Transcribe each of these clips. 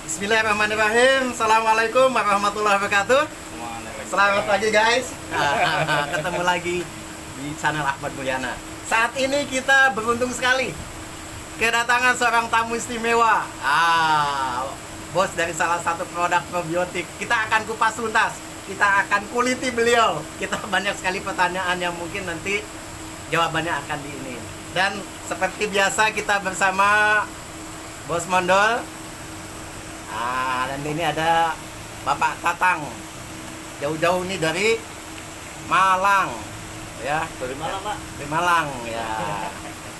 Bismillahirrahmanirrahim. Assalamualaikum warahmatullahi wabarakatuh. Selamat pagi guys. Ketemu lagi di channel Ahmad Mulyana. Saat ini kita beruntung sekali kedatangan seorang tamu istimewa. Bos dari salah satu produk probiotik. Kita akan kupas tuntas. Kita akan kuliti beliau. Kita banyak sekali pertanyaan yang mungkin nanti jawabannya akan di ini. Dan seperti biasa kita bersama Bos Mondol. Dan ini ada Bapak Tatang. Jauh-jauh ini dari Malang, ya. Dari Malang, Pak. Dari Malang, ya.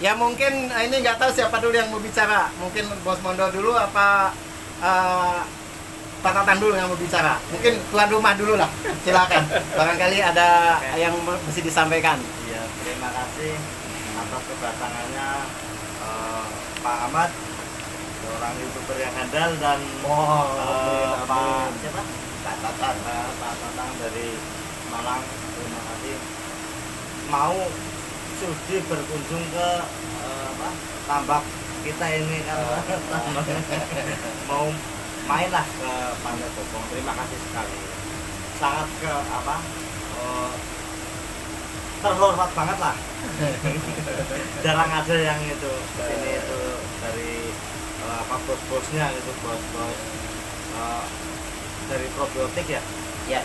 Ya mungkin ini nggak tahu siapa dulu yang mau bicara. Mungkin Bos Mondol dulu apa Pak Tatang dulu yang mau bicara. Mungkin tuan rumah dulu lah. Silakan. Barangkali ada yang mesti disampaikan. Iya, terima kasih atas kedatangannya Pak Ahmad, seorang YouTuber yang handal, dan Pak siapa? Pak Tatang dari Malang. Terima kasih mau sudi berkunjung ke tambak kita ini kan. Mau main lah ke Pantai Bopong. Terima kasih sekali. Sangat terhormat banget lah. Jarang ada yang itu ini itu dari bos-bosnya itu, bos-bos dari probiotik ya. Ya.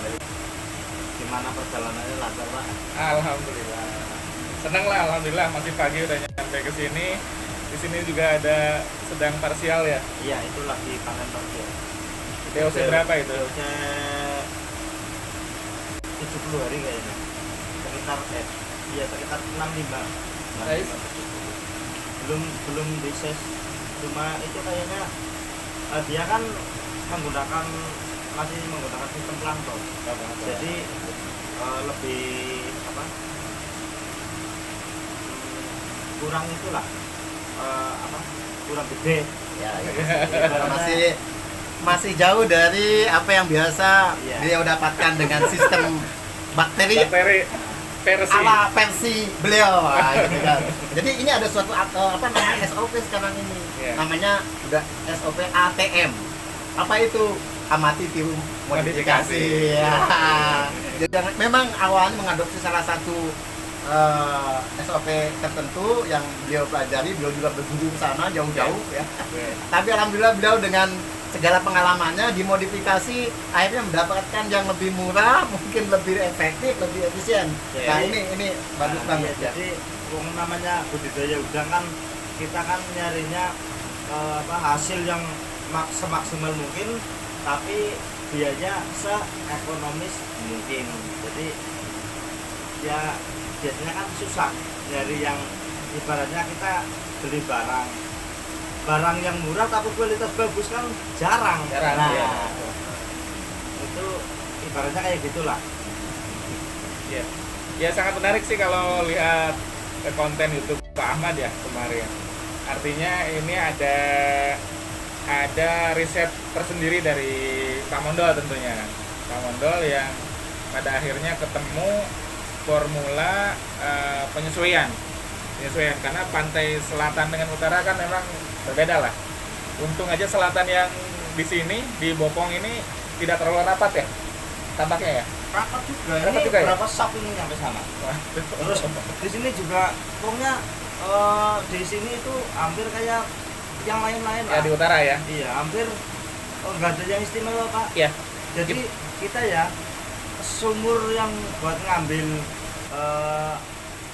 Gimana perjalanannya, lancar Pak? Alhamdulillah. Senang lah, alhamdulillah masih pagi udah nyampe ke sini. Di sini juga ada sedang parsial ya. Iya, itu lagi panen parsial. DOC berapa itu? DOC 70 hari kayaknya. Sekitar 65. Belum dises. Cuma itu kayaknya dia kan masih menggunakan sistem plankton. Jadi lebih kurang itulah kurang gede Ya, masih jauh dari apa yang biasa beliau dapatkan dengan sistem bakteri versi versi beliau. Gitu kan. Jadi ini ada suatu namanya SOP sekarang ini. Namanya udah SOP ATM. Apa itu? Amati tiru modifikasi. Ya. Jadi memang awalnya mengadopsi salah satu SOP tertentu yang beliau pelajari, beliau juga berguru ke sana jauh-jauh ya. Tapi alhamdulillah beliau dengan segala pengalamannya dimodifikasi akhirnya mendapatkan yang lebih murah, mungkin lebih efektif, lebih efisien. Nah ini bagus banget ya. Jadi namanya budidaya udang kan kita kan nyarinya hasil yang semaksimal mungkin, tapi biayanya seekonomis mungkin. Jadi ya biasanya kan susah dari yang ibaratnya kita beli barang yang murah tapi kualitas bagus kan jarang. Nah, itu ibaratnya kayak gitulah. Ya sangat menarik sih kalau lihat konten YouTube Pak Ahmad ya kemarin. Artinya ini ada riset tersendiri dari Pak Mondol tentunya. Pak Mondol yang pada akhirnya ketemu formula penyesuaian karena pantai selatan dengan utara kan memang berbeda lah. Untung aja selatan yang di sini di Bopong ini tidak terlalu rapat ya tampaknya ya. Rapat juga. Rapat ini juga berapa sap ini nyampe sana. Terus di sini juga pokoknya di sini itu hampir kayak yang lain-lain ya, di utara ya. Iya, hampir nggak ada yang istimewa Pak. Iya. Jadi kita ya sumur yang buat ngambil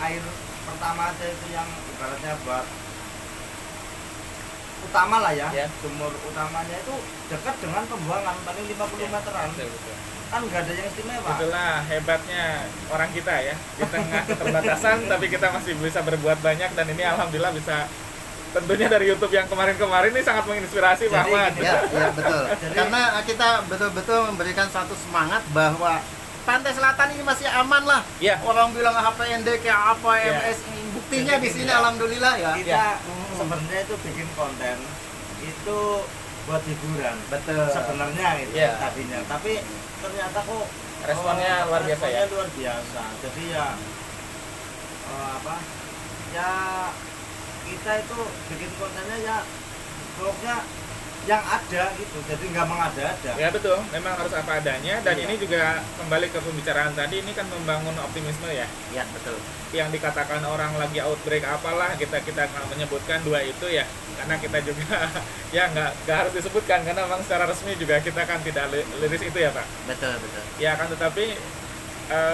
air pertama aja itu yang ibaratnya buat utama lah ya. Sumur utamanya itu dekat dengan pembuangan paling 50 meteran. Betul. Kan nggak ada yang istimewa. Itulah hebatnya orang kita ya, di tengah keterbatasan tapi kita masih bisa berbuat banyak, dan ini alhamdulillah bisa. Tentunya dari YouTube yang kemarin-kemarin ini sangat menginspirasi Pak Ahmad. Ya, betul. Karena kita betul-betul memberikan satu semangat bahwa pantai selatan ini masih aman lah. Orang bilang HPND kayak apa, MS, buktinya di sini alhamdulillah ya. Kita sebenarnya itu bikin konten itu buat hiburan. Betul. Sebenarnya itu tadinya, tapi ternyata kok responnya luar biasa ya. Luar biasa. Jadi ya kita itu bikin kontennya ya vlognya yang ada gitu, jadi nggak mengada-ada. Ya betul, memang harus apa adanya. Dan Iya. ini juga kembali ke pembicaraan tadi, ini kan membangun optimisme ya. Ya, betul. Yang dikatakan orang lagi outbreak apalah, kita nggak menyebutkan dua itu ya, karena kita juga ya nggak harus disebutkan, karena memang secara resmi juga kita kan tidak liris itu ya Pak. Betul, betul. Ya kan, tetapi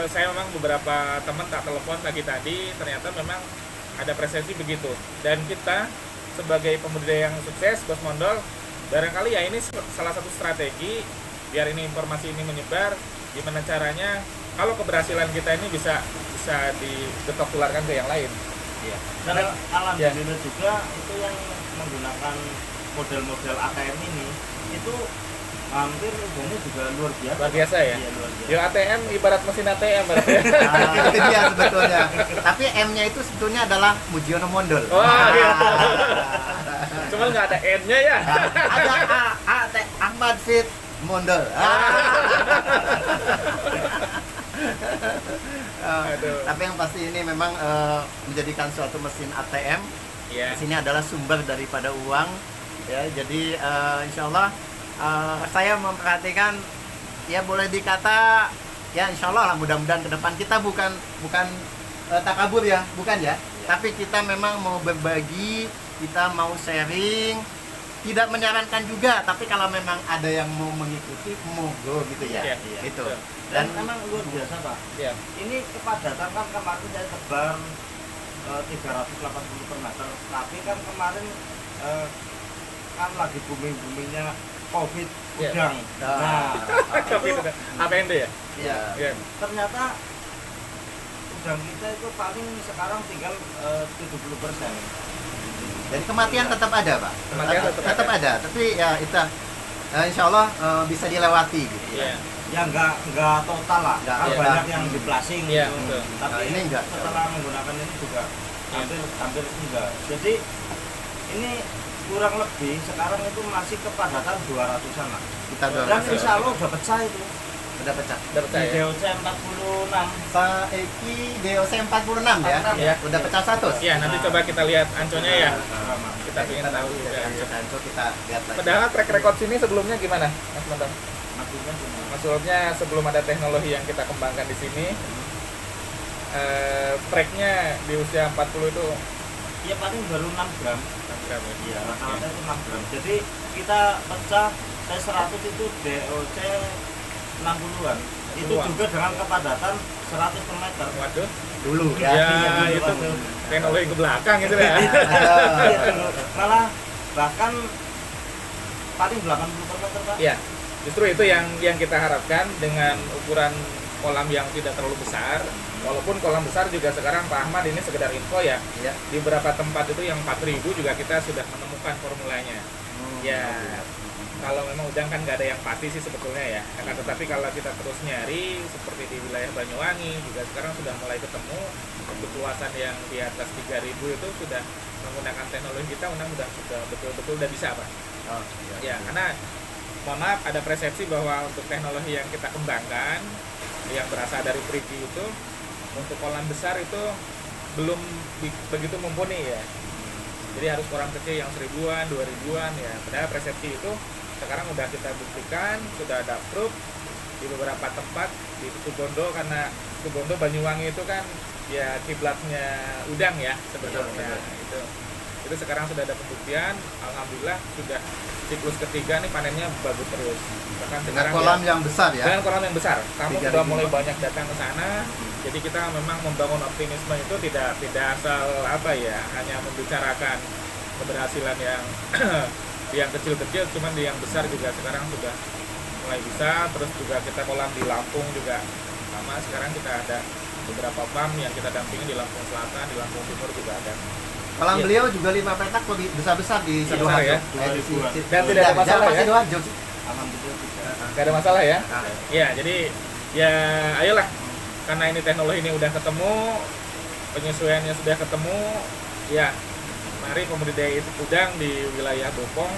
saya memang beberapa teman tak telepon pagi tadi, ternyata memang ada persepsi begitu. Dan kita sebagai pembudidaya yang sukses, Bos Mondol, barangkali ya ini salah satu strategi biar ini informasi ini menyebar. Gimana caranya kalau keberhasilan kita ini bisa digetok tularkan ke yang lain. Iya. Dan alhamdulillah juga itu yang menggunakan model-model ATM ini itu hampir umumnya juga luar biasa. Luar biasa ya. Iya, luar biasa. Ya ATM ibarat mesin ATM berarti ya. Nah, itu dia sebetulnya. Tapi M-nya itu sebetulnya adalah Mujiono Mondol. Wah, iya. Cuman nggak ada N-nya ya. Ada Ahmad Fit Mondol. Aduh. Tapi yang pasti ini memang menjadikan suatu mesin ATM. Iya. Di sini adalah sumber daripada uang. Ya, jadi insya Allah saya memperhatikan, ya boleh dikata, ya insya Allah lah, mudah-mudahan ke depan kita bukan takabur ya, bukan ya. Tapi kita memang mau berbagi, kita mau sharing, tidak menyarankan juga, tapi kalau memang ada yang mau mengikuti, monggo gitu ya. Iya, iya. Gitu. Dan Dan memang luar biasa Pak. Iya. Ini kepadatan kan kemarin saya tebar 380 per meter, tapi kan kemarin kan lagi booming-boomingnya COVID Iya. udang. Nah, Tapi itu itu APND ya. ya, Iya. ternyata udang kita itu paling sekarang tinggal 70%. jadi kematian tetap ada, Pak. Kematian tetap ada, tapi ya itu insya Allah bisa dilewati gitu. Iya. Ya nggak total lah, Nggak kan total. banyak yang diplasing Iya, gitu. betul. Tapi Nah, ini nggak. setelah menggunakan ini juga hampir enggak. Jadi ini kurang lebih sekarang itu masih kepadatan 200-an lah. Kita Dan insya Allah udah pecah itu. udah pecah. Udah Di percaya. DOC 46. Saiki DOC 46 ya. Iya. Udah pecah 100. Iya, nanti coba kita lihat anconya ya. Sama. Kita ingin tahu juga. Kita lihat lagi. Padahal track record sini sebelumnya gimana, Mas Mantan? Maksudnya gimana? Maksudnya sebelum ada teknologi yang kita kembangkan di sini, tracknya di usia 40 itu Ya paling baru 6 gram. 6 gram ya. Iya, rata-rata itu 6 gram. Jadi kita pecah T100 itu DOC 60-an. Itu 60-an. juga dengan kepadatan 100 per meter. Waduh, dulu ya, iya, itu dulu. teknologi ke belakang gitu ya. Iya, dulu. Malah bahkan paling 80 per meter Pak. Iya, justru itu yang kita harapkan dengan ukuran kolam yang tidak terlalu besar. Walaupun kolam besar juga sekarang Pak Ahmad ini sekedar info ya. Iya. Di beberapa tempat itu yang 4.000 juga kita sudah menemukan formulanya. Ya, kalau memang udang kan nggak ada yang pasti sih sebetulnya ya. Akan tetapi kalau kita terus nyari seperti di wilayah Banyuwangi juga sekarang sudah mulai ketemu untuk luasan yang di atas 3.000 itu sudah menggunakan teknologi kita, sudah betul-betul udah bisa Pak. Oh, Ya, karena mohon maaf ada persepsi bahwa untuk teknologi yang kita kembangkan yang berasal dari Prigi itu untuk kolam besar itu belum begitu mumpuni ya. Jadi harus kolam kecil yang 1.000-an, 2.000-an ya. Padahal persepsi itu sekarang udah kita buktikan, sudah ada proof di beberapa tempat di Situbondo, karena Situbondo Banyuwangi itu kan ya kiblatnya udang ya sebetulnya. Itu sekarang sudah ada pembuktian, alhamdulillah sudah siklus ketiga nih panennya bagus terus. Bahkan dengan sekarang kolam ya, yang besar ya. dengan kolam yang besar, kamu 3.000. sudah mulai banyak datang ke sana. Jadi kita memang membangun optimisme itu tidak asal apa ya, hanya membicarakan keberhasilan yang kecil-kecil, cuman di yang besar juga sekarang sudah mulai bisa. Terus juga kita kolam di Lampung juga sama. Sekarang kita ada beberapa farm yang kita dampingi di Lampung Selatan, di Lampung Timur juga ada. Kolam Iya. beliau juga 5 petak lebih besar-besar di Besar Sidoarjo. ya? Dan tidak ada Jangan masalah pas ya? Sidoarjo sih. Alhamdulillah tidak. Gak ada masalah ya? Nah, Ya, jadi ya ayolah, karena ini teknologi ini udah ketemu, penyesuaiannya sudah ketemu, ya mari pembudidaya udang di wilayah Bopong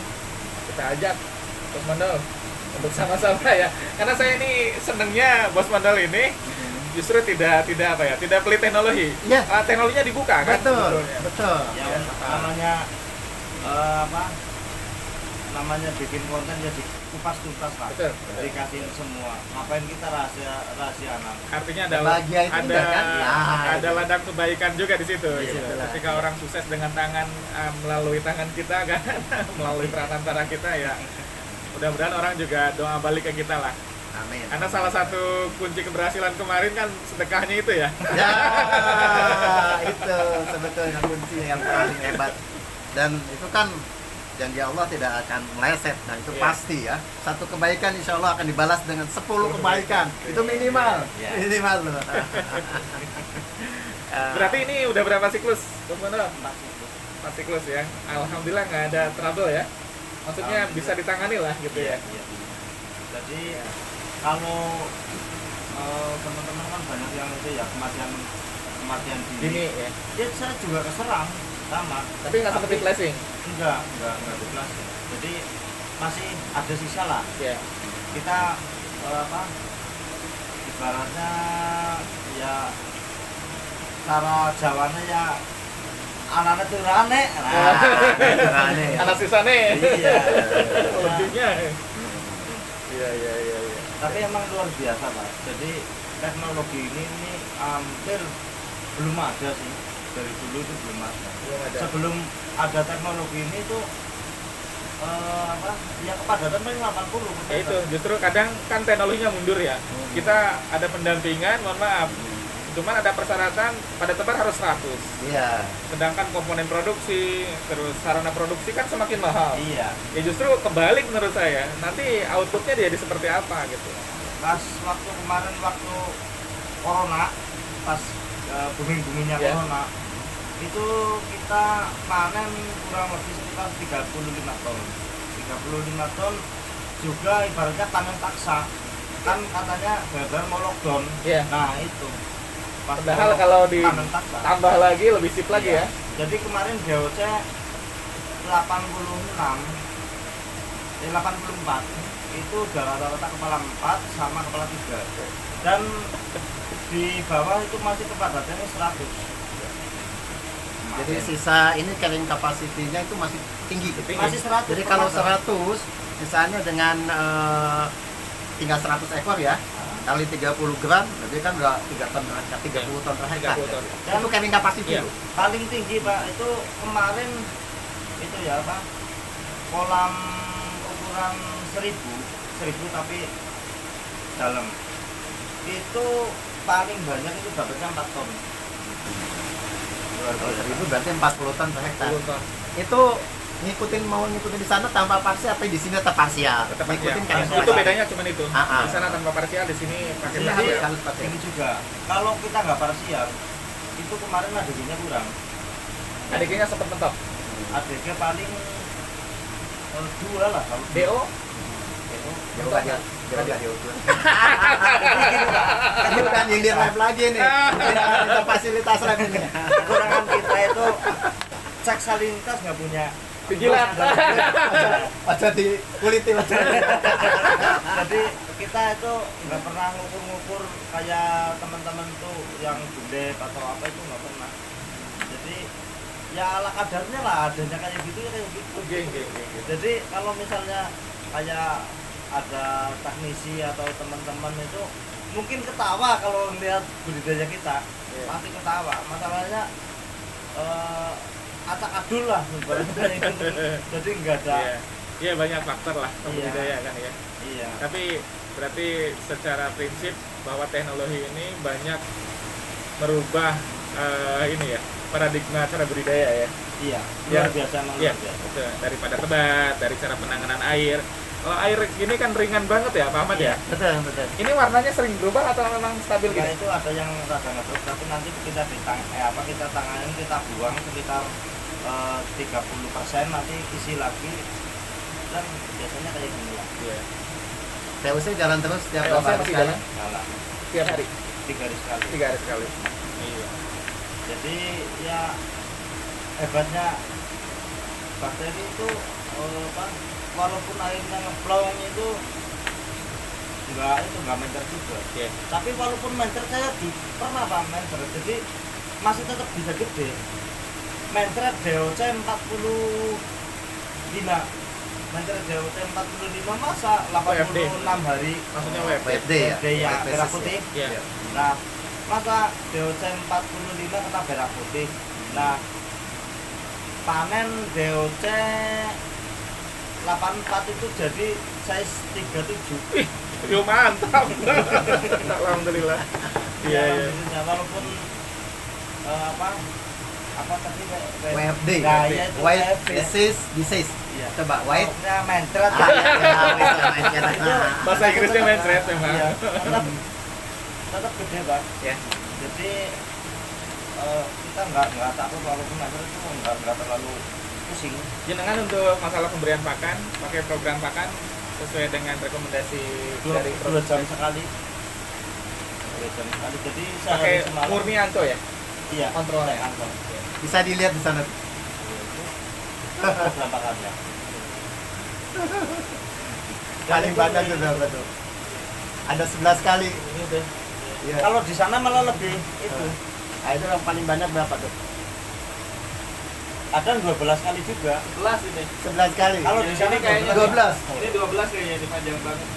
kita ajak Bos Mandol untuk sama-sama ya. Karena saya ini senengnya Bos Mandol ini justru tidak apa ya, tidak pelit teknologi. Iya. Teknologinya dibuka kan betul, sebetulnya. betul. Ya namanya apa? namanya bikin konten ya dikupas tuntas lah. Betul. Dikasihin semua. Ngapain kita rahasiaan? Artinya ada Bahagia itu ada enggak, kan? Nah, ada itu. ladang kebaikan juga di situ. Di Gitu. situ lah. Ketika orang sukses dengan tangan melalui tangan kita kan, melalui perantara kita ya. Mudah-mudahan orang juga doa balik ke kita lah. Amin. Karena salah satu kunci keberhasilan kemarin kan sedekahnya itu ya. Ya, itu sebetulnya kunci yang paling hebat. Dan itu kan janji Allah tidak akan meleset. Nah itu Iya. pasti ya. Satu kebaikan insya Allah akan dibalas dengan 10 kebaikan. Itu minimal. Iya. Minimal loh. Berarti ini udah berapa siklus? Bang 4 Masih siklus ya. Alhamdulillah nggak ada trouble ya. Maksudnya bisa ditangani lah gitu ya. Iya. Jadi kalau teman-teman kan banyak yang itu ya kematian Gini dini. ya. Ya saya juga keserang sama. Tapi nggak seperti flashing. Enggak di kelas. Jadi masih ada sisa lah. Ya. Kita ibaratnya ya cara Jawanya ya anak-anak tuh rane. Aneh. Anak sisa nih. Iya. Lebihnya. Iya. Tapi emang luar biasa Pak. Jadi teknologi ini hampir belum ada sih. Dari dulu itu belum ada. Belum ada. Sebelum ada teknologi ini tuh ya kepadatan paling 80. Ya itu justru kadang kan teknologinya mundur ya. Kita ada pendampingan, mohon maaf. Cuman ada persyaratan pada tebar harus 100. Iya. Sedangkan komponen produksi, terus sarana produksi kan semakin mahal. Iya. Ya justru kebalik menurut saya. Nanti outputnya jadi seperti apa gitu. Pas waktu kemarin waktu corona, pas booming-boomingnya Ya. corona, itu kita panen kurang lebih sekitar 35 ton. 35 ton juga ibaratnya panen paksa. Kan katanya benar mau lockdown. Iya. Nah, itu. Pas Padahal mau kalau di panen paksa. tambah lagi lebih sip lagi Iya. ya. Jadi kemarin DOC 84 itu udah rata-rata kepala 4 sama kepala 3 dan di bawah itu masih kepadatannya 100. Jadi sisa ini carrying capacity-nya itu masih tinggi. masih 100. Jadi kalau 100 misalnya dengan tinggal 100 ekor ya, kali 30 gram, berarti kan udah 3 ton per hektar, 30 ton per hektar. 30 ton. Dan itu carrying capacity Iya. loh. paling tinggi Pak itu kemarin itu ya Pak, kolam ukuran 1000 tapi dalam itu paling banyak itu dapatnya 4 ton. Kalau 1000 berarti 40 ton per hektar. 10 ton. Itu ngikutin di sana tanpa parsial, tapi di sini tetap parsial. Tetap aja. Ngikutin carrying Itu capacity. bedanya cuma itu. Ah. Di sana tanpa parsial, di sini pakai Iya, parsial. harus pakai. Ini juga kalau kita nggak parsial itu kemarin ADG-nya kurang. Adiknya sempat mentok. ADG paling 2 lah kalau DO Dia udah diukur. Ini udah nyindir lab lagi nih. Kita fasilitas lab ini. kekurangan kita itu cek salinitas nggak punya. Vigilan. Aja di kuliti aja. Jadi kita itu nggak pernah ngukur-ngukur kayak teman-teman tuh yang gede atau apa itu nggak pernah. Jadi ya ala kadarnya lah, adanya kayak gitu ya kayak gitu. Oke. Jadi kalau misalnya kayak ada teknisi atau teman-teman itu mungkin ketawa kalau melihat budidaya kita. Iya. Pasti ketawa. Masalahnya acak adul lah ibaratnya itu. Jadi enggak ada. Iya. Iya, banyak faktor lah Iya. budidaya kan ya. Iya. Tapi berarti secara prinsip bahwa teknologi ini banyak merubah ini ya, paradigma cara budidaya ya. Iya. Ya. Luar biasa emang Iya, luar biasa. betul. Daripada tebat, dari cara penanganan air. Kalau air gini kan ringan banget ya, Pak Ahmad ya? Betul, betul. Ini warnanya sering berubah atau memang stabil Ya gitu? itu ada yang rada ngetruk tapi nanti kita kita tanganin kita buang sekitar 30% nanti isi lagi dan biasanya kayak gini lah. Iya. TUC jalan terus setiap TUC berapa hari masih sekali? jalan? Nyala Tiap hari, 3 hari sekali. 3 hari sekali. Iya. Jadi ya hebatnya bakteri itu walaupun airnya ngeplong itu nggak mencer juga. Iya. Tapi walaupun mencer saya pernah Pak mencer, jadi masih tetap bisa gede. Mencer DOC 45 meter DOT 45 masa 86 hari Maksudnya WFD. WFD ya. WFD ya WFD merah sis putih. Iya. Nah, masa DOC 45 kena merah putih. Nah, panen DOC 84 itu jadi size 37. Ih, yo mantap. Alhamdulillah. Iya, iya. Alhamdulillah, walaupun apa tadi WFD. Nah, iya, itu White WFD ya. Faces Disease. Iya. Coba white. Ya mentret Ah, ya, Bahasa Inggrisnya mentret memang. Iya, tetap gede, Bang. Ya. Jadi kita nggak takut walaupun mentret itu nggak terlalu pusing. Jenengan untuk masalah pemberian pakan, pakai program pakan sesuai dengan rekomendasi dari 2 jam sekali. 2 jam sekali. Jadi pakai sehari semalam. murni anto ya? Iya, kontrolnya. kontrol. Bisa dilihat di sana. Program pakannya. Paling banyak itu berapa tuh? Ada 11 kali. Ini udah. Iya. Kalau di sana malah lebih itu. Nah, itu yang paling banyak berapa tuh? Ada 12 kali juga. 11 ini. 11 kali. Kalau di sana kayaknya 12. Ini 12 kayaknya ini panjang banget.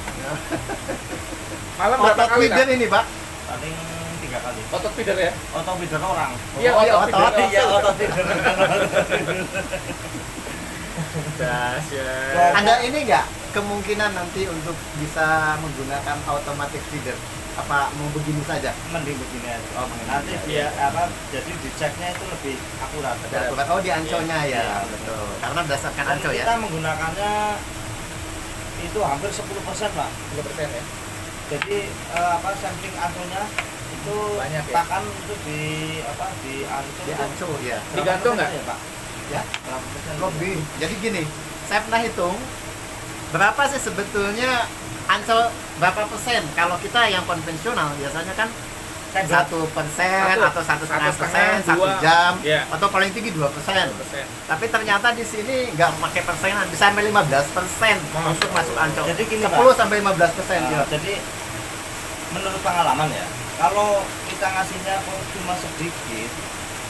Malam berapa Otot kali? feeder Nak? ini, Pak. paling 3 kali. Otot feeder ya? Otot feeder orang. Iya, Oh, iya, otot otot. feeder. Iya, otot feeder. Dahsyat. Ada ini nggak kemungkinan nanti untuk bisa menggunakan automatic feeder? Apa mau begini saja? Mending begini aja. Oh, begini Nanti aja. dia jadi diceknya itu lebih akurat. Oh, di anconya ya, Iya, betul. Karena berdasarkan Dan anco ya. kita menggunakannya itu hampir 10%, Pak. 10% ya? Jadi sampling anconya itu Banyak ya? pakan itu di anco. Di anco ya. Digantung nggak? Ya, Pak? Ya, Berapa persen? lebih. Jadi gini, saya pernah hitung berapa sih sebetulnya ancol berapa persen? Kalau kita yang konvensional biasanya kan 1% atau 1,5%, 1 2, jam, iya. atau paling tinggi 2%. 10%. Tapi ternyata di sini nggak pakai persenan, bisa sampai 15% untuk masuk ancol. Jadi gini, 10 sampai 15%. Nah, ya. jadi menurut pengalaman ya, kalau kita ngasihnya kok cuma sedikit,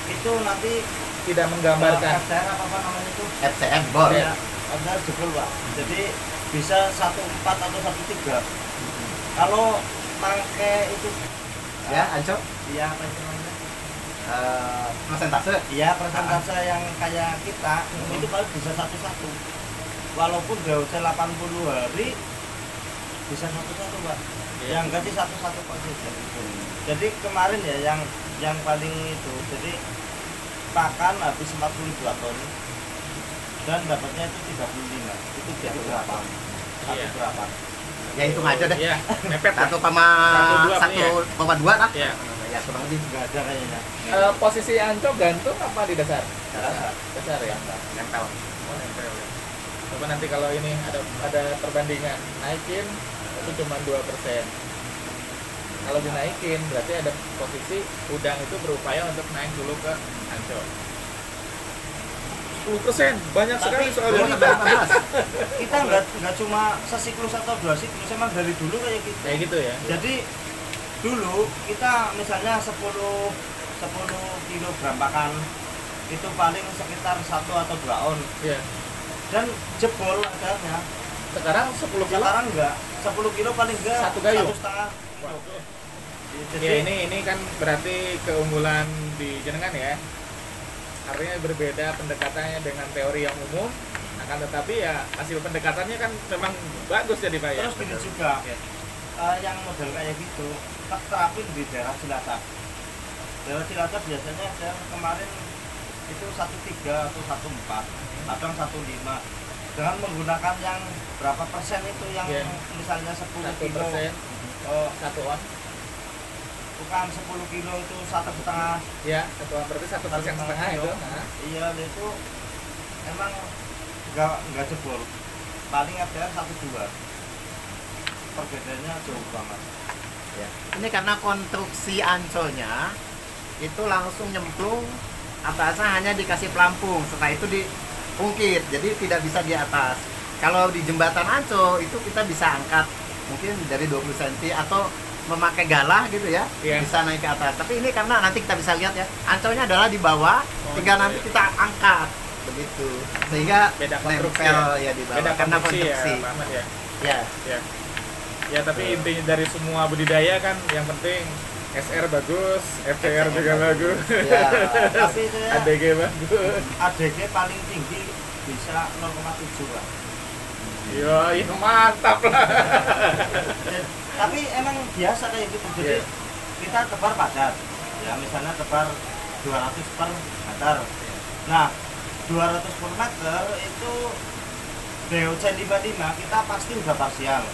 itu nanti Tidak menggambarkan. FTR apa namanya itu? FCM bor. Iya. Ada jebol, Pak. Jadi bisa 1,4 atau 1,3. Kalau pakai itu Ya, ancol. iya apa itu namanya? Persentase. Iya, persentase yang kayak kita itu paling bisa 1,1. Walaupun DOC 80 hari bisa 1,1, Pak. Iya. Yang gaji 1,1 Pak. Jadi kemarin ya yang paling itu. Jadi pakan habis 42 ton dan dapatnya itu 35. Itu jadi berapa? Iya. Berapa? Ya hitung aja deh. Iya, mepet lah. 1,2 lah. Iya. Ya, kurang lebih. Enggak ada kayaknya. Posisi anco gantung apa di dasar? Dasar. Dasar ya? Nempel. Oh, nempel ya. Coba nanti kalau ini ada perbandingan naikin itu cuma 2%. Kalau dinaikin berarti ada posisi udang itu berupaya untuk naik dulu ke ancol. 10% banyak sekali Tapi soalnya. Dulu sampai 15. Kita nggak cuma sesiklus atau 2 siklus, emang dari dulu kayak gitu. Kayak gitu ya. Jadi dulu kita misalnya 10 kilogram pakan itu paling sekitar 1 atau 2 on Iya. dan jebol adanya. Sekarang 10 kilo. Sekarang enggak, 10 kilo paling enggak Satu gayung? 1,5. Jadi Ya ini kan berarti keunggulan di jenengan ya. Artinya berbeda pendekatannya dengan teori yang umum. Akan tetapi ya hasil pendekatannya kan memang bagus jadi Pak ya. terus gini juga Ya. yang model kayak gitu terapin di daerah Cilacap. Daerah Cilacap biasanya saya kemarin itu 1,3 atau 1,4, kadang 1,5. Dengan menggunakan yang berapa persen itu yang Ya. misalnya 10 kilo 1%, 1 on. bukan 10 kilo itu 1,5. Ya, 1 on berarti 1,5% itu. Nah, Iya, itu emang nggak jebol. Paling ada 1,2. Perbedaannya jauh banget. Ya. Ini karena konstruksi ancolnya itu langsung nyemplung, atasnya hanya dikasih pelampung, setelah itu diungkit, jadi tidak bisa di atas. Kalau di jembatan ancol itu kita bisa angkat mungkin dari 20 cm atau memakai galah gitu ya, Iya. bisa naik ke atas. Tapi ini karena nanti kita bisa lihat ya, ancolnya adalah di bawah, Oh, tinggal iya. nanti kita angkat gitu. Sehingga Beda konstruksi nempel ya. ya di bawah Beda karena konstruksi ya, konstruksi. Pak Ahmad ya. Ya. Ya. Ya, tapi intinya dari semua budidaya kan yang penting SR bagus, FTR juga bagus. Ya. Tapi saya ADG bagus. ADG paling tinggi bisa 0,7 lah. Yo, itu mantap lah. Tapi emang biasa kayak gitu. Jadi Iya. kita tebar padat. Ya misalnya tebar 200 per meter. Nah, 200 per meter itu DOC 55 kita pasti udah parsial.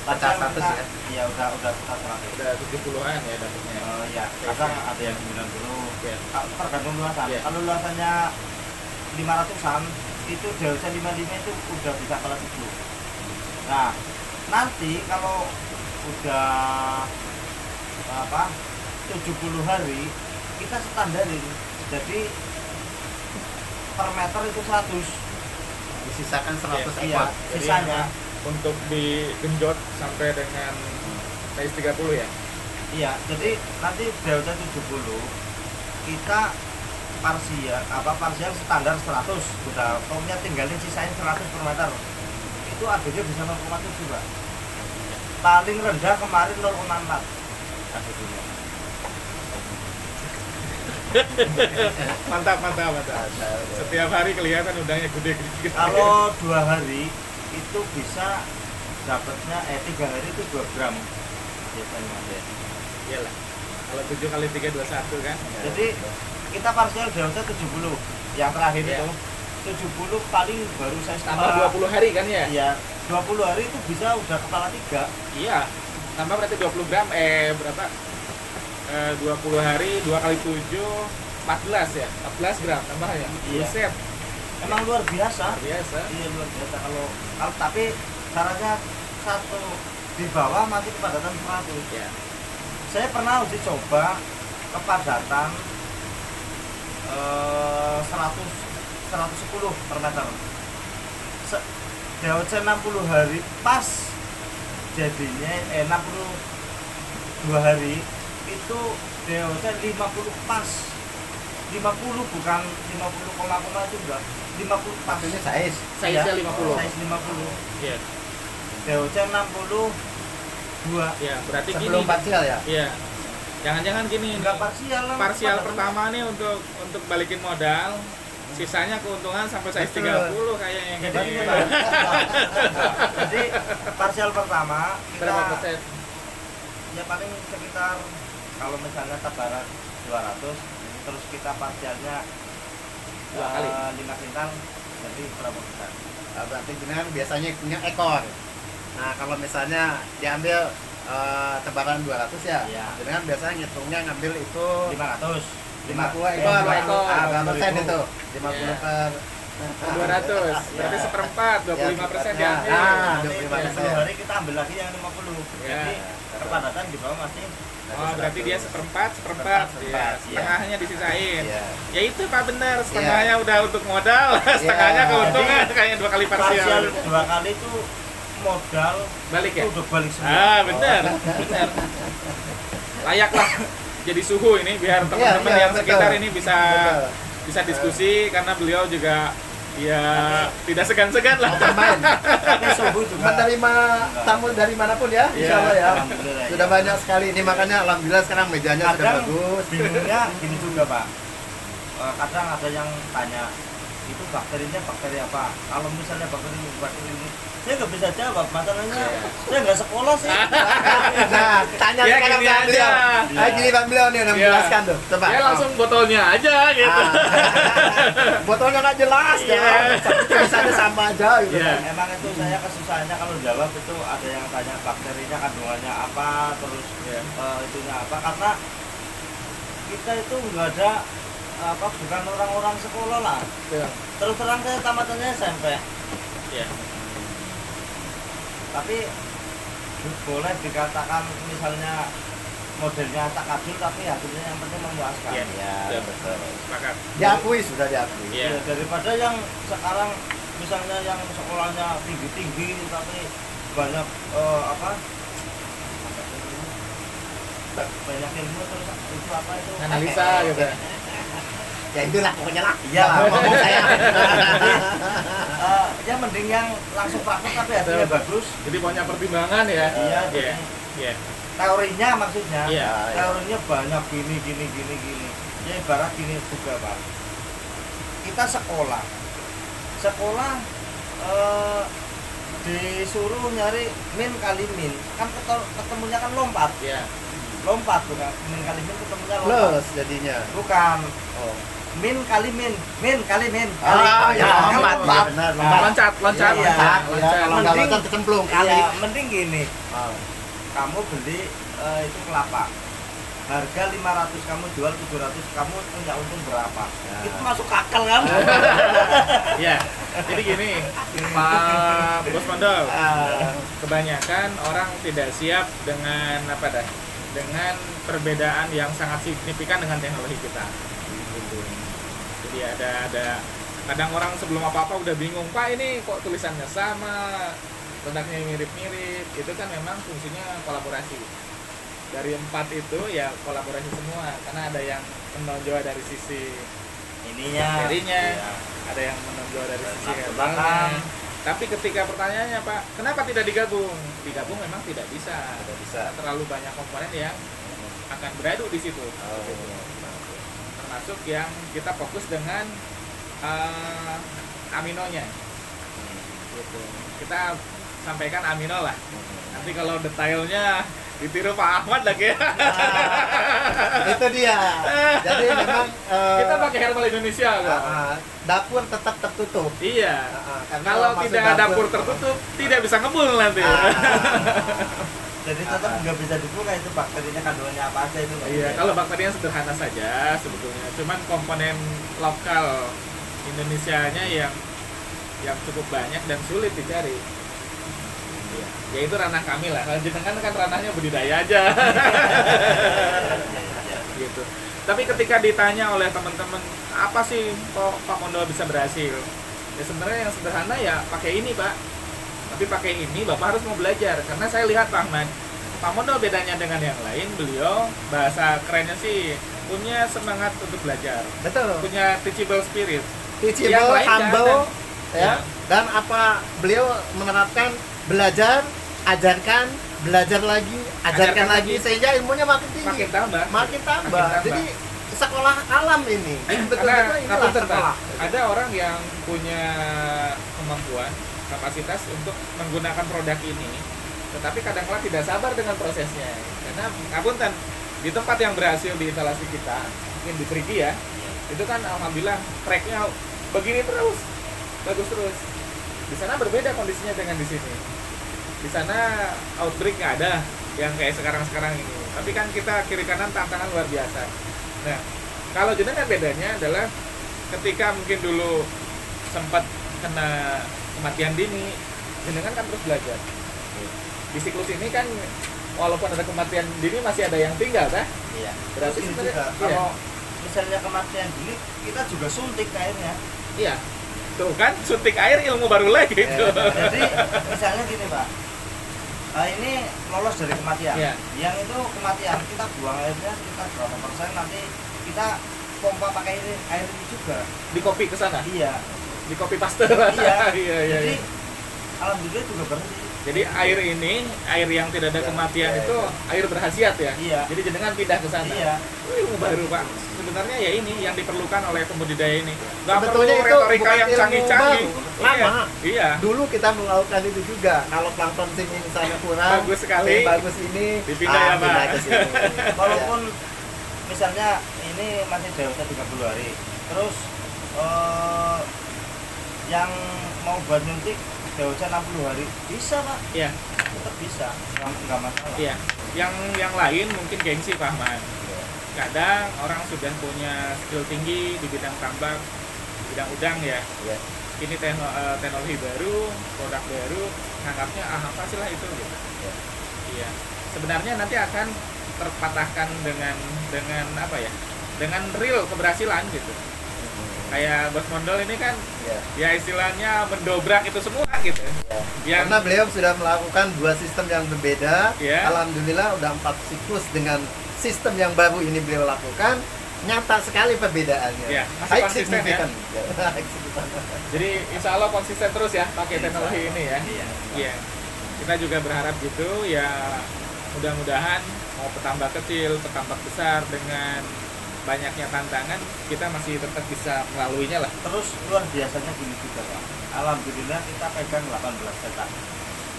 Pecah 100 ya? Iya, udah pecah 100. Udah 70-an ya dapatnya. Ya, kadang ada yang 90. Iya. Tergantung luasan. Iya. Kalau luasannya 500-an itu DOC 55 itu udah bisa kepala 7. Nah, nanti kalau udah 70 hari kita standarin. Jadi per meter itu 100. Disisakan 100 Iya, ekor. Jadi sisanya untuk digenjot sampai dengan size 30 ya. iya, jadi nanti DOC 70 kita parsial standar 100 udah pokoknya tinggalin sisain 100 per meter. Itu ADG bisa 0,7 Pak. Paling rendah kemarin 0,4 ADG-nya. Mantap. Setiap hari kelihatan udangnya gede. Kalau 2 hari itu bisa dapatnya 3 hari itu 2 gram biasanya. Iyalah. Kalau 7 kali 3 21 kan. Jadi kita parsial DOC 70 yang terakhir Iya. itu 70 paling baru saya Tambah 20 hari kan ya? Iya, 20 hari itu bisa udah kepala 3. Iya. Tambah berarti 20 gram berapa? 20 hari 2 kali 7 14 ya? 14 gram tambah ya? Iya. Buset. Emang luar biasa. Luar biasa. Iya, luar biasa kalau tapi syaratnya satu di bawah masih kepadatan 100. Ya. Saya pernah uji coba kepadatan 110 per meter. DOC 60 hari pas jadinya 62 hari itu DOC 50 pas. 50 bukan 50 koma itu enggak. 50 pas. Maksudnya size. Size-nya 50. Size 50. Iya. DOC 62. Ya, berarti Sebelum gini. parsial ya? Iya. Jangan-jangan gini. Enggak parsial lah. Parsial kepadatan. pertama nih untuk balikin modal. Sisanya keuntungan sampai size Betul. 30 kayaknya yang Jadi, gini. jadi parsial pertama Berapa kita persen? ya paling sekitar kalau misalnya tebaran 200 terus kita parsialnya 2 kali. 5 kintal jadi berapa persen? Nah, berarti jenengan biasanya punya ekor. Nah, kalau misalnya diambil tebaran 200 ya, Iya. jenengan biasanya ngitungnya ngambil itu 500 50 50 ekor. ekor. Berapa persen itu? 50 Iya. per 200. Berarti Ya. seperempat, 25% Ya. diambil. Ah. nanti 25%. 20 hari kita ambil lagi yang 50 Ya. jadi kepadatan di bawah masih Oh, berarti dia seperempat. Seperempat, Iya. iya. Setengahnya disisain. Iya. Ya itu Pak benar, setengahnya udah untuk modal, setengahnya Iya. keuntungan kayak 2 kali parsial parsial. 2 kali itu modal Balik ya? itu udah balik semua. Ah, benar. Benar. Layaklah jadi suhu ini biar teman-teman iya, yang betul. sekitar ini bisa Betul. diskusi karena beliau juga ya tidak segan-segan lah. Tambahin. Tapi subuh juga Menerima tamu dari manapun ya, insya Allah ya. Alhamdulillah, Sudah ya. banyak sekali ini, makanya alhamdulillah sekarang mejanya sudah kadang bagus. bingungnya gini juga Pak. Kadang ada yang tanya itu bakterinya bakteri apa, kalau misalnya bakteri ini saya nggak bisa jawab masalahnya. Saya nggak sekolah sih. Nah, tanya Ya, sekarang gini Pak aja. beliau. Iya. Gini Pak beliau nih yang Iya. menjelaskan tuh. Coba. Ya langsung botolnya aja gitu. Botolnya nggak jelas, Iya. ya. Tulisannya sama aja gitu. Iya. Emang itu saya kesusahannya kalau jawab itu ada yang tanya bakterinya kandungannya apa, terus Iya. itunya apa, karena kita itu nggak ada bukan orang-orang sekolah lah. Iya. Terus terang saya tamatannya SMP. Iya. Tapi boleh dikatakan misalnya modelnya takabur tapi hasilnya yang penting memuaskan. Iya. Iya, Iya. betul. Sepakat. Diakui, sudah diakui. Iya. Ya, daripada yang sekarang misalnya yang sekolahnya tinggi-tinggi tapi banyak banyak ilmu terus itu apa itu Analisa gitu. Ya itulah pokoknya lah. Iya lah. Ngomong saya. Ya mending yang langsung praktek tapi hasilnya bagus. Jadi banyak pertimbangan ya. Iya. Iya. Iya. Teorinya maksudnya. Iya. Teorinya banyak gini. Ya ibarat gini juga Pak. Kita sekolah disuruh nyari min kali min, kan ketemunya kan lompat. Iya. Lompat bukan min kali min, ketemunya lompat. Plus jadinya. Bukan. Oh. Min kali min kali Ah, ya, kan lompat. Iya, benar, lompat. Loncat. Iya. Kalau nggak Mending- loncat kecemplung kali. Iya, mending gini. Ah. Kamu beli itu kelapa. Harga 500, kamu jual 700, kamu punya untung berapa? Ya. Itu masuk akal kan? Iya. Jadi gini, Pak Bos Mondol. Ah. Kebanyakan orang tidak siap dengan apa dah? Dengan perbedaan yang sangat signifikan dengan teknologi kita. Gitu. Jadi ada kadang orang sebelum apa-apa udah bingung, Pak ini kok tulisannya sama, produknya mirip-mirip. Itu kan memang fungsinya kolaborasi. Dari 4 itu ya kolaborasi semua, karena ada yang menonjol dari sisi Ininya. materinya, Iya. ada yang menonjol dari sisi Belakang. herbalnya. Tapi ketika pertanyaannya Pak, kenapa tidak digabung? Digabung memang tidak bisa. Tidak bisa. Terlalu banyak komponen yang akan beradu di situ. Oh. Termasuk yang kita fokus dengan aminonya. Gitu. Kita sampaikan amino lah. Nanti kalau detailnya ditiru Pak Ahmad lagi ya. Itu dia. Jadi memang Kita pakai herbal Indonesia kok. dapur tetap tertutup. Iya. Karena Kalau masuk tidak ada dapur tertutup, tidak bisa ngebul nanti. Jadi tetap nggak bisa dibuka itu bakterinya kandungannya apa aja itu. nggak Iya, bisa. kalau bakterinya sederhana saja sebetulnya. Cuman komponen lokal Indonesianya yang cukup banyak dan sulit dicari. Iya, ya itu ranah kami lah. Kalau jenengan kan ranahnya budidaya aja. Gitu. Tapi ketika ditanya oleh teman-teman, apa sih kok Pak Mondol bisa berhasil? Ya sebenarnya yang sederhana ya pakai ini Pak. Tapi pakai ini Bapak harus mau belajar. Karena saya lihat Pak Ahmad, Pak Mondol bedanya dengan yang lain, beliau bahasa kerennya sih punya semangat untuk belajar. Betul. Punya teachable spirit. Yang Teachable, lain nggak humble, ada. ya. Dan apa beliau menerapkan belajar, ajarkan, belajar lagi, ajarkan Ajarkan lagi, lagi. sehingga ilmunya makin tinggi, Makin tambah. makin tambah. Makin tambah. Jadi sekolah alam ini, betul-betul Karena inilah sekolah. ada orang yang punya kemampuan, kapasitas untuk menggunakan produk ini, tetapi kadang-kala tidak sabar dengan prosesnya. Karena ngapunten, di tempat yang berhasil di instalasi kita, mungkin di Trigi ya, itu kan alhamdulillah tracknya begini terus, bagus terus. Di sana berbeda kondisinya dengan di sini. Di sana outbreak nggak ada yang kayak sekarang ini. Tapi kan kita kiri kanan tantangan luar biasa. Nah, kalau jenengan bedanya adalah ketika mungkin dulu sempat kena kematian dini, jenengan kan terus belajar. Di siklus ini kan walaupun ada kematian dini masih ada yang tinggal kan? Iya. Berarti Terus ini sebenarnya- juga, iya. kalau misalnya kematian dini, kita juga suntik airnya. Iya. Tuh kan suntik air ilmu baru lagi itu. Jadi misalnya gini Pak, ini lolos dari kematian. Iya. Yang itu kematian, kita buang airnya sekitar berapa persen, nanti kita pompa pakai air ini juga. Di kopi ke sana, Iya. di kopi paste. Iya. iya. Jadi alhamdulillah juga berhenti. Jadi air ini, air yang tidak ada kematian Iya, itu air berkhasiat ya. Iya. Jadi jenengan pindah ke sana. Iya. Ilmu baru Pak. Sebenarnya ya ini yang diperlukan oleh pembudidaya ini. Nggak perlu Sebetulnya itu retorika bukan yang ilmu canggih-canggih. baru. Lama. Iya. Dulu kita melakukan itu juga. Kalau plankton sini misalnya kurang, Bagus sekali. bagus ini, Dipindah ya, Pak. pindah ke sini. Walaupun misalnya ini masih dewasa 30 hari, terus yang mau buat nyuntik dewasa 60 hari, bisa Pak, Iya. tetap bisa, nggak masalah. Iya. Yang lain mungkin gengsi Pak Ahmad. Kadang orang sudah punya skill tinggi di bidang tambak, di bidang udang ya. Iya. Ini teknologi baru, produk baru, nganggapnya apa sih lah itu gitu. Iya. Iya. Sebenarnya nanti akan terpatahkan dengan apa ya? Dengan real keberhasilan gitu. Kayak Bos Mondol ini kan Iya. ya istilahnya mendobrak itu semua gitu. Yang Karena beliau sudah melakukan 2 sistem yang berbeda. Iya. Alhamdulillah udah 4 siklus dengan sistem yang baru ini beliau lakukan. nyata sekali perbedaannya. Ya, masih Baik konsisten ya. signifikan. Jadi insya Allah konsisten terus ya pakai teknologi ini ya. Iya. Iya. Kita juga berharap gitu ya, mudah-mudahan mau petambak kecil, petambak besar dengan banyaknya tantangan kita masih tetap bisa melaluinya lah. Terus luar biasanya gini juga Pak. Alhamdulillah kita pegang 18 petak.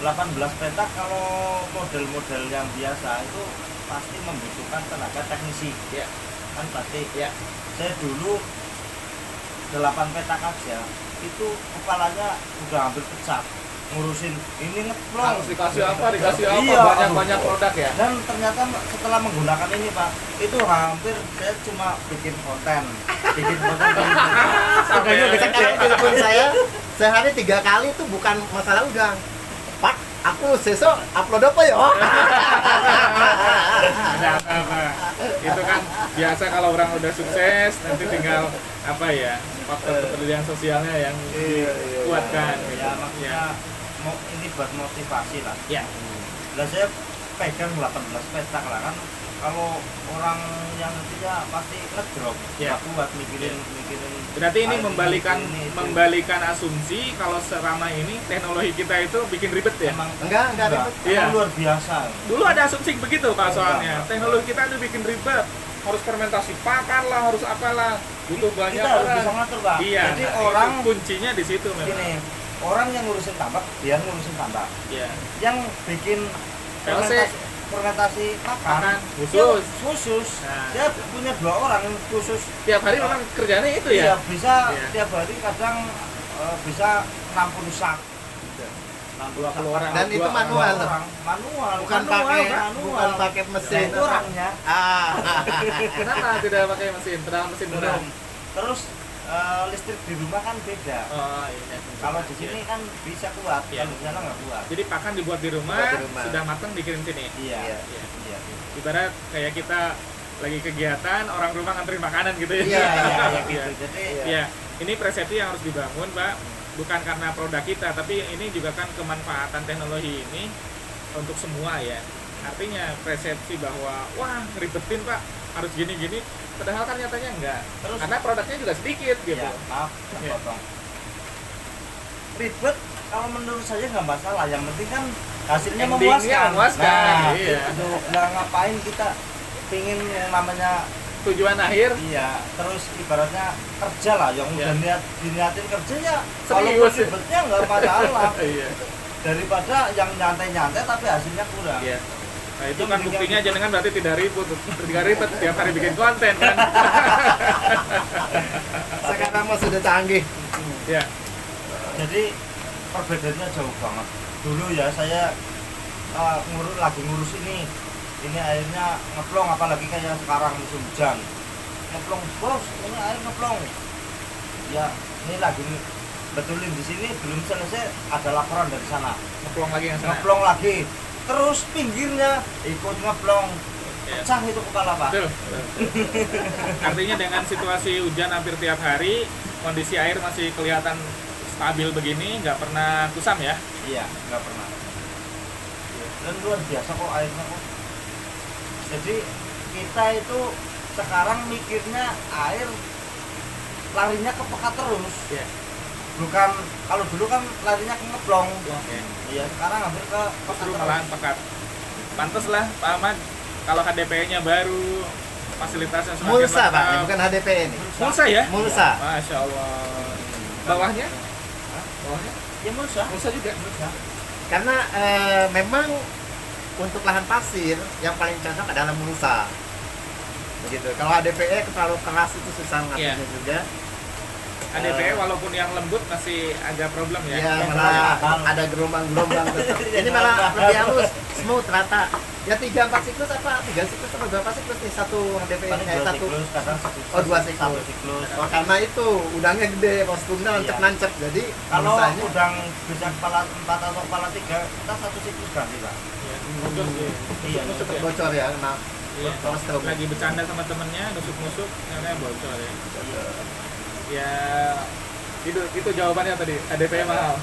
18 petak kalau model-model yang biasa itu pasti membutuhkan tenaga teknisi. Ya. Kan pasti. Ya. Saya dulu 8 petak aja itu kepalanya udah hampir pecah ngurusin ini ngeplong. Harus dikasih apa? Dikasih apa? Iya, Banyak produk ya. Dan ternyata setelah menggunakan ini Pak, itu hampir saya cuma bikin konten. Sampai Sekarang telepon saya sehari 3 kali itu bukan masalah udang. Pak, aku sesok upload apa ya? Ada apa-apa. Itu kan biasa kalau orang udah sukses nanti tinggal apa ya, faktor kepedulian sosialnya yang kuatkan. Ya maksudnya ini buat motivasi lah. Ya. Lah saya pegang 18 petak lah kan. Kalau orang yang nantinya pasti ngedrop, Ya. nggak kuat mikirin. Berarti ini ah, membalikan ini, itu. membalikan asumsi kalau selama ini teknologi kita itu bikin ribet ya. Emang Enggak ribet. Iya. luar biasa. Dulu ada asumsi begitu Pak soalnya. Enggak. Teknologi kita itu bikin ribet. Harus fermentasi pakan lah, harus apalah. Butuh banyak Kita harus orang. bisa ngatur Pak. Iya. Jadi nah, orang itu kuncinya di situ memang. gini, orang yang ngurusin tambak, dia ngurusin tambak. Iya. Yang bikin PLC. fermentasi pakan, Pakan, dia khusus. khusus. Nah. Dia punya 2 orang yang khusus. Tiap hari memang kerjanya itu Iya, ya. bisa Iya. tiap hari kadang bisa 60 sak. 20 orang. Dan itu Dua- manual. Orang manual, Bukan manual, pakai manual. bukan pakai mesin. Itu orangnya Ah. Kenapa tidak pakai mesin? Padahal mesin murah. belum. Terus listrik di rumah kan beda. Oh iya. Kalau di sini kan bisa kuat, Iya. kalau di sana nggak kuat. Jadi pakan dibuat di rumah, Dibuat di rumah. sudah matang dikirim sini. Iya. Iya. Iya. Iya. Ibarat kayak kita lagi kegiatan, orang rumah nganterin makanan gitu ya. Iya, iya, gitu. Jadi Iya. Ini persepsi yang harus dibangun, Pak. Bukan karena produk kita, tapi ini juga kan kemanfaatan teknologi ini untuk semua ya. Artinya persepsi bahwa wah ngeribetin Pak, harus gini-gini, padahal kan nyatanya enggak. Terus Karena produknya juga sedikit gitu. ya, maaf, Iya. potong. Ribet kalau menurut saya nggak masalah, yang penting kan hasilnya Endingnya memuaskan. memuaskan, Nah, iya. itu nggak ngapain kita pingin yang namanya Tujuan akhir iya, terus ibaratnya kerja lah, yang Iya. udah diniatin kerja ya Serius. walaupun ribetnya nggak masalah. Iya. Daripada yang nyantai-nyantai tapi hasilnya kurang. Iya. Nah, itu kan buktinya jenengan berarti tidak ribut tiap hari bikin konten kan. Sekarang mah sudah canggih. Ya. Jadi perbedaannya jauh banget. Dulu ya saya lagi ngurus ini airnya ngeplong, apalagi kayak sekarang musim hujan. Ngeplong, bos, ini air ngeplong. Ya, ini lagi betulin di sini belum selesai, ada laporan dari sana. Ngeplong lagi yang sana. Ngeplong lagi. Terus pinggirnya ikut ngeplong. Iya. Pecah itu kepala Pak. Betul. Artinya dengan situasi hujan hampir tiap hari, kondisi air masih kelihatan stabil begini, nggak pernah kusam ya? Iya, nggak pernah. Dan luar biasa kok airnya kok. Jadi kita itu sekarang mikirnya air larinya ke pekat terus. Iya. Bukan kalau dulu kan larinya ke ngeplong. Oke. Iya, sekarang hampir ke pekat Justru terus. malahan pekat. Pantes lah Pak Ahmad, kalau HDP-nya baru, fasilitasnya semakin Mulsa Pak, lengkap. bukan HDP ini. Mulsa ya? Mulsa. Masya Allah. Bawahnya? Bawahnya? Ya mulsa. Mulsa juga. Mulsa. Karena memang untuk lahan pasir yang paling cocok adalah mulsa. Begitu. Kalau HDPE terlalu keras itu susah ngaturnya Iya. juga. HDP walaupun yang lembut masih agak problem ya. Ya, yang malah mahal. ada gelombang-gelombang tetap. Ini Yang malah mahal. lebih halus, smooth, rata. Ya 3-4 siklus apa? 3 siklus atau berapa siklus nih satu HDPE Paling kayak 2 satu. siklus, kadang siklus. Oh, 2 siklus. 1 siklus. Oh, karena itu udangnya gede, posturnya nancep-nancep. Jadi Kalau mulsanya udang bisa kepala 4 atau kepala 3, kita 1 siklus ganti Pak. Iya. Nusuk ya. Iya, Nusuk ya. bocor ya. Nah, Iya. kalau stroke. Lagi bercanda sama temennya, nusuk-nusuk, akhirnya bocor ya. Ya, itu jawabannya tadi. HDP mahal.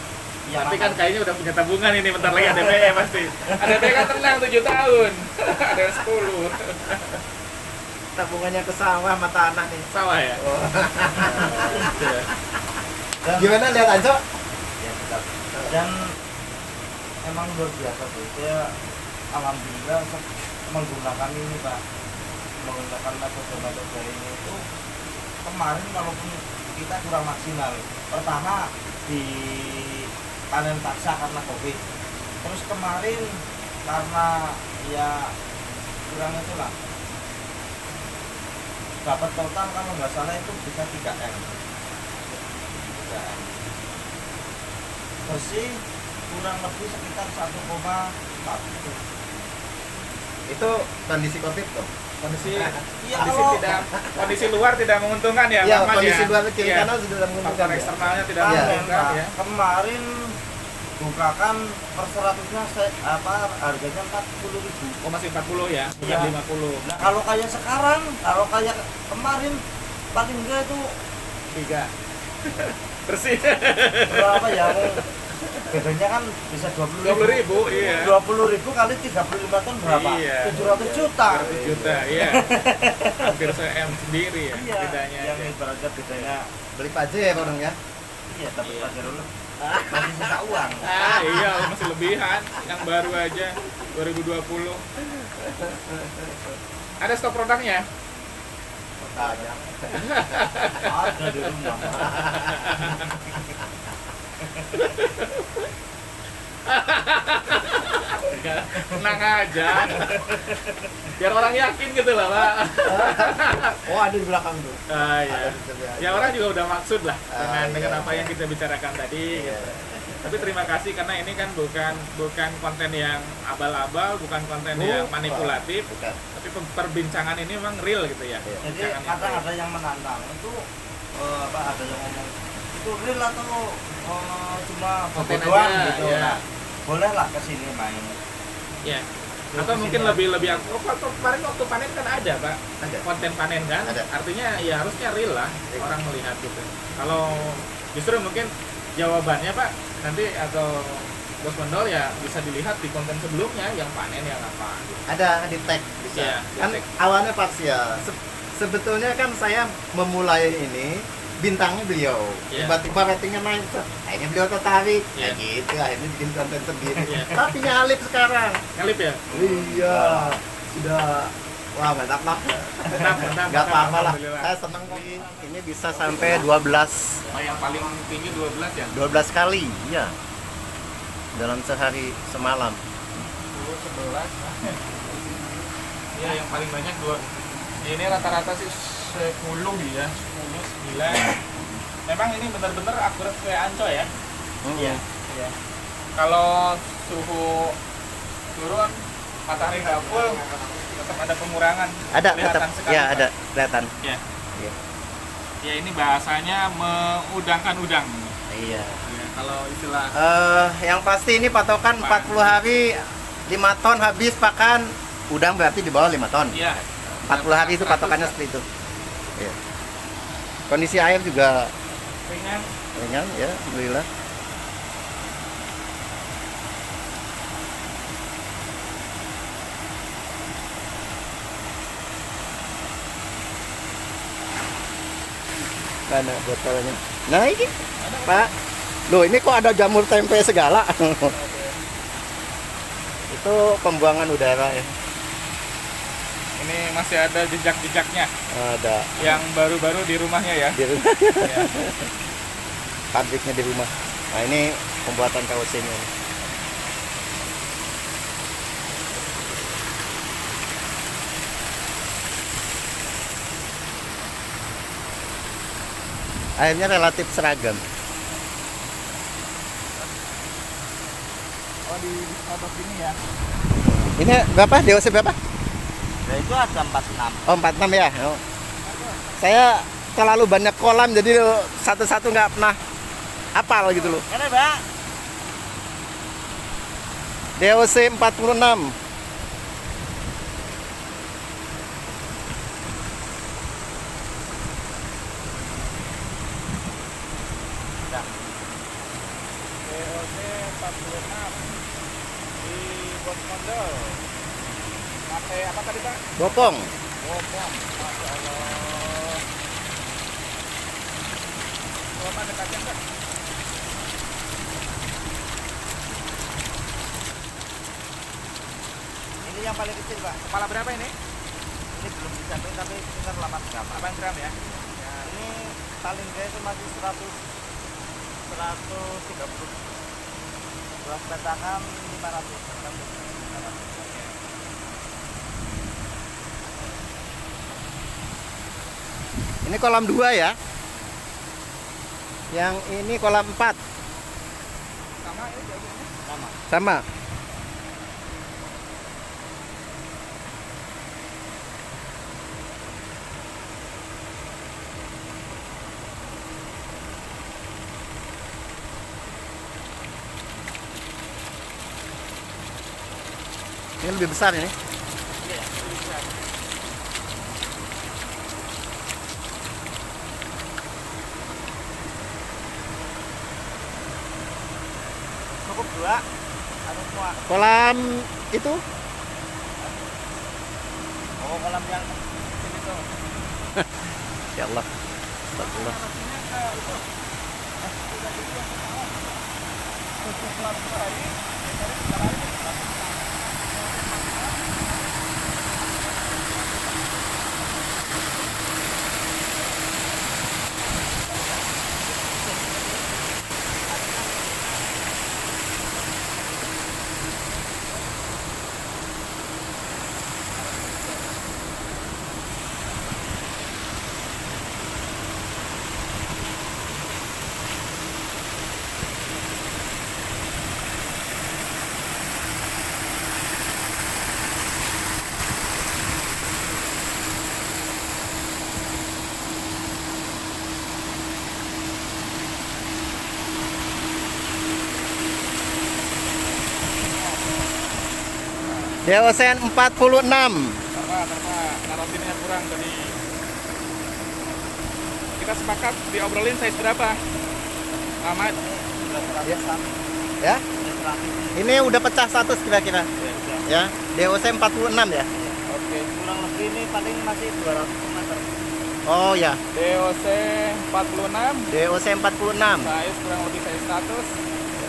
Ya, Tapi kan makanya. kayaknya udah punya tabungan ini bentar lagi HDP pasti. HDP kan tenang 7 tahun. Ada yang 10. tabungannya ke sawah mata anak nih. Sawah ya. Oh. Dan, Gimana lihat Anco? ya, tetap. Dan emang luar biasa tuh. Saya alhamdulillah menggunakan ini Pak, menggunakan metode-metode ini itu kemarin walaupun kita kurang maksimal. Pertama di panen paksa karena COVID. Terus kemarin karena ya kurang itulah. Dapat total kalau nggak salah itu bisa 3M. 3M. Bersih kurang lebih sekitar 1,4 gitu. Itu kondisi Covid tuh. Kondisi Iya, kondisi luar tidak menguntungkan ya, Iya, Mas, kondisi ya? luar kiri Iya. kanan sudah menguntungkan. Faktor Ya. eksternalnya tidak Iya. menguntungkan ya. Kemarin bukakan per 100-nya harganya 40.000. Oh, masih 40 ya, bukan Iya. 50. Nah, kalau kayak sekarang, kalau kayak kemarin paling enggak itu 3. Bersih. berapa ya? Bedanya kan bisa 20.000, iya. 20.000 kali 35 ton berapa? Iya. 700 juta. 700 juta, iya. Hampir se-M sendiri ya, Iya, bedanya. yang aja. ibaratnya bedanya. Beli pajak ya Bang ya. Iya, tapi Iya. pacar dulu masih sisa uang. Iya, masih lebihan. Yang baru aja 2020. Ada stok produknya? Tanya. Ada di rumah. Tenang aja. Biar orang yakin gitu lah, Pak. Oh, ada di belakang tuh. Ah, iya. Ada di sebelah. Ya orang juga udah maksud lah Ah, dengan iya, apa yang iya. kita bicarakan tadi. Iya. Gitu. Tapi terima kasih karena ini kan bukan konten yang abal-abal, bukan konten yang manipulatif, Bukan. tapi perbincangan ini memang real gitu ya. Iya. Jadi Perbincangan yang kadang real. ada yang menantang itu ada yang ngomong itu real atau cuma Konten bodohan aja, gitu. ya. Nah, bolehlah ke sini main. Ya. Terus Atau di mungkin sini lebih kemarin waktu panen kan ada, Pak. Ada. Konten panen kan? Ada. Artinya ya harusnya real lah Real. orang melihat gitu. Kalau justru mungkin jawabannya, Pak, nanti atau Bos Mendol ya bisa dilihat di konten sebelumnya yang panen yang apa gitu. Ada di tag bisa. Iya, Kan di tag. awalnya parsial. Sebetulnya kan saya memulai ini bintangnya beliau. Iya. Tiba-tiba ratingnya naik. Akhirnya beliau tertarik. Iya. Nah, gitu. Akhirnya bikin konten sendiri. Iya. Tapi nyalip sekarang. Ngelip ya? Iya. Sudah. Wah, mantap lah. Mantap. Nggak apa-apa lah. Alhamdulillah. Saya senang kok. Ini bisa sampai 12 Oh, yang paling tinggi 12 ya? 12 kali. Iya. Dalam sehari semalam. 10, 11. Iya, yang paling banyak ini rata-rata sih 10 ya, 10, 9. Memang ini benar-benar akurat kayak Anco ya. Iya. Iya. Kalau suhu turun, matahari nggak full, tetap ada pengurangan. Ada Kelihatan tetap. sekali, Ya, Pak. ada kelihatan. Ya. Iya. Ya, ini bahasanya mengudangkan udang. Iya. Ya, kalau istilah Yang pasti ini patokan 40 hari 5 ton habis pakan udang berarti di bawah 5 ton. iya. 40 hari itu patokannya seperti itu. Iya. Kondisi air juga ringan. ringan ya, alhamdulillah. Mana botolnya? Nah ini, Pak. Loh ini kok ada jamur tempe segala? Itu pembuangan udara ya. Ini masih ada jejak-jejaknya Ada yang baru-baru di rumahnya ya. di rumah. Ya. Pabriknya di rumah. Nah ini pembuatan KOC-nya. Airnya relatif seragam. Oh, di sodok ini ya. Ini berapa? DOC berapa? Nah, itu ada 46. Oh 46 ya. Oh. Saya terlalu banyak kolam jadi satu-satu nggak pernah hafal gitu loh. Ini, Pak. DOC 46. DOC 46 di Bos Mondol. Pakai apa tadi, Pak? Bopong. Oh, pom. Masya Allah. Coba dekatnya enggak? Ini yang paling kecil, Pak. Kepala berapa ini? Ini belum dicapai tapi sekitar 8 gram. 8 gram ya? Ini paling gede itu masih 130. Beras petakan 500. Ini kolam 2 ya. Yang ini kolam 4. Sama ya jajannya? Sama. Sama. Ini lebih besar ini. Iya, bisa. Cukup 2 atau semua? Kolam itu Oh, kolam yang kecil itu. ya Allah. Astagfirullah. Deosen 46. Karena narasinya kurang tadi. Kita sepakat diobrolin size berapa? Ahmad. Ya. Ya. Ini udah pecah 100 kira-kira. Ya. DOC 46 ya. Oke, kurang lebih ini paling masih 200 meter. Oh ya. DOC 46. DOC 46. Size kurang lebih size 100.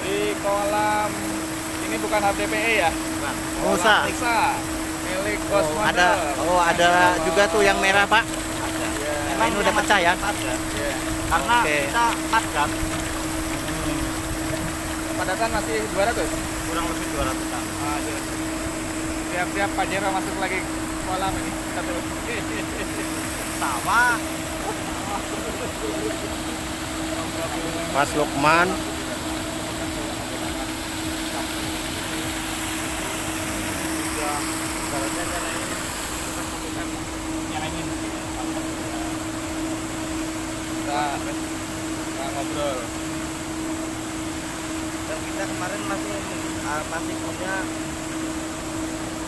Di kolam ini bukan HDPE ya? Bukan. Musa. Musa. Milik Bos Oh, Model. ada juga tuh yang merah, Pak. Ada. Ini Memang udah yang pecah ya? Ada. Iya. Karena Oke. kita 4 gram, Padatan masih 200. kurang lebih 200 gram. Aduh. Siap-siap Pajero masuk lagi kolam ini. Satu. Sama. Mas Lukman. Juga ibaratnya nyalain. Nyalain. Kita ngobrol. Dan kita kemarin masih punya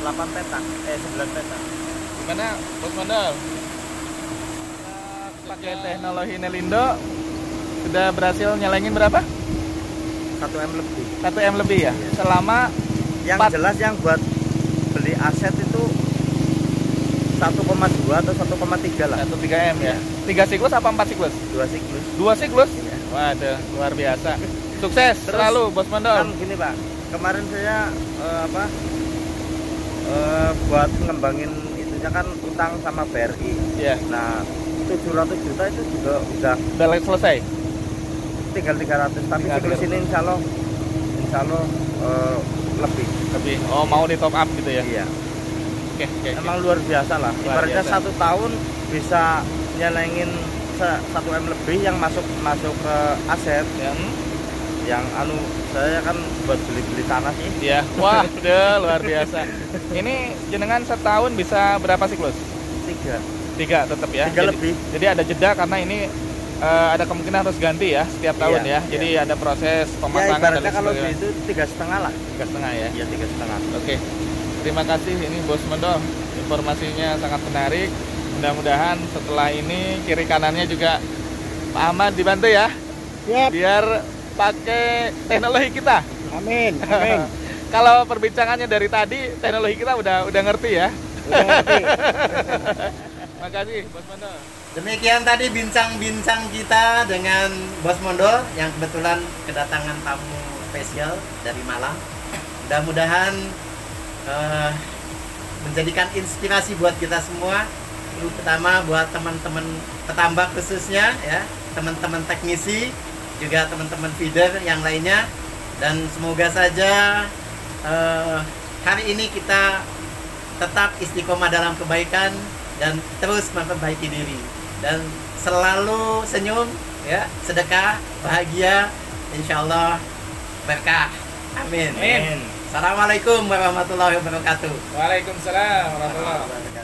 8 petak, 9 petak. Gimana Bos Model? Pakai teknologi Nelindo sudah berhasil nyalengin berapa? 1 M lebih. 1 M lebih ya? Iya. Selama Yang 4. jelas yang buat beli aset itu 1,2 atau 1,3 lah. 1,3 M ya? 3 siklus apa 4 siklus? 2 siklus. 2 siklus? Iya. Waduh, luar biasa. Sukses Terus, selalu Bos Model. Kan gini Pak, kemarin saya buat ngembangin itunya kan utang sama BRI. Iya. Nah 700 juta itu juga udah Udah selesai? tinggal 300. Tapi Tinggal siklus ini insya Allah lebih. Lebih. Oh, mau di top up gitu ya? Iya. Oke, oke. Emang luar biasa lah. Luar Ibaratnya biasa. 1 tahun bisa nyelengin 1 M lebih yang masuk ke aset. Ya. Yang saya kan buat beli tanah sih. Iya. Wah, udah luar biasa. Ini jenengan setahun bisa berapa siklus? 3 3 tetap ya. 3 lebih. Jadi ada jeda karena ini ada kemungkinan harus ganti ya setiap tahun Iya, ya. Jadi iya. ada proses Ya pemasangan dan ibaratnya lain kalau sebagainya. itu 3,5 lah. 3,5 ya. Iya 3,5. Oke. Terima kasih ini Bos Model. Informasinya sangat menarik. Mudah-mudahan setelah ini kiri kanannya juga Pak Ahmad dibantu ya. Siap. Biar pakai teknologi kita. Amin. Amin. Kalau perbincangannya dari tadi teknologi kita udah ngerti ya. Udah ngerti. Makasih Bos Mondo. Demikian tadi bincang-bincang kita dengan Bos Mondo yang kebetulan kedatangan tamu spesial dari Malang. Mudah-mudahan menjadikan inspirasi buat kita semua, terutama buat teman-teman petambak khususnya ya, teman-teman teknisi, juga teman-teman feeder yang lainnya. Dan semoga saja hari ini kita tetap istiqomah dalam kebaikan dan terus memperbaiki diri dan selalu senyum ya, sedekah, bahagia, insyaallah berkah. Amin. Amin. Assalamualaikum warahmatullahi wabarakatuh. Waalaikumsalam warahmatullahi wabarakatuh.